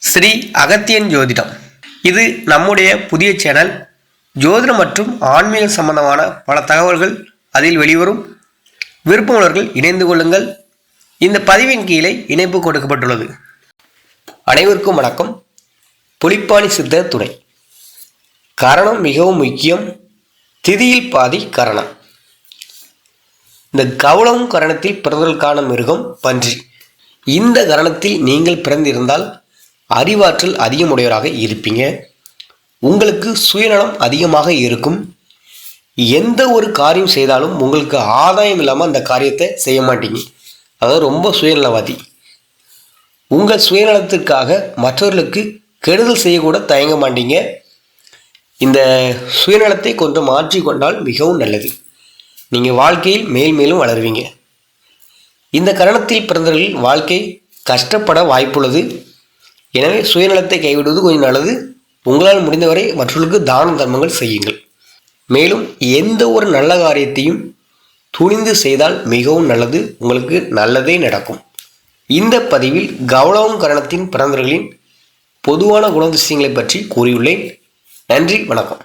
ஸ்ரீ அகத்தியன் ஜோதிடம். இது நம்முடைய புதிய சேனல். ஜோதிடம் மற்றும் ஆன்மீக சம்பந்தமான பல தகவல்கள் அதில் வெளிவரும். விருப்பமுள்ளவர்கள் இணைந்து கொள்ளுங்கள். இந்த பதிவின் கீழே இணைப்பு கொடுக்கப்பட்டுள்ளது. அனைவருக்கும் வணக்கம். புலிப்பாணி சித்தர் துணை. கரணம் மிகவும் முக்கியம். திதியில் பாதி கரணம். இந்த கவுளம் கரணத்தில் பிறந்தவர்களுக்கான மிருகம் பன்றி. இந்த கரணத்தில் நீங்கள் பிறந்திருந்தால் அறிவாற்றல் அதிகமுடையவராக இருப்பீங்க. உங்களுக்கு சுயநலம் அதிகமாக இருக்கும். எந்த ஒரு காரியம் செய்தாலும் உங்களுக்கு ஆதாயம் இல்லாமல் அந்த காரியத்தை செய்ய மாட்டீங்க. அதாவது ரொம்ப சுயநலவாதி. உங்கள் சுயநலத்திற்காக மற்றவர்களுக்கு கெடுதல் செய்யக்கூட தயங்க மாட்டீங்க. இந்த சுயநலத்தை கொஞ்சம் மாற்றிக்கொண்டால் மிகவும் நல்லது. நீங்கள் வாழ்க்கையில் மேலும் வளருவீங்க. இந்த கரணத்தில் பிறந்தவர்களின் வாழ்க்கை கஷ்டப்பட வாய்ப்புள்ளது. எனவே சுயநலத்தை கைவிடுவது கொஞ்சம் நல்லது. உங்களால் முடிந்தவரை மற்றவர்களுக்கு தான தர்மங்கள் செய்யுங்கள். மேலும் எந்த ஒரு நல்ல காரியத்தையும் துணிந்து செய்தால் மிகவும் நல்லது. உங்களுக்கு நல்லதே நடக்கும். இந்த பதிவில் கௌளவம் கரணத்தின் பிறந்தவர்களின் பொதுவான குணாதிசயங்களை பற்றி கூறியுள்ளேன். நன்றி, வணக்கம்.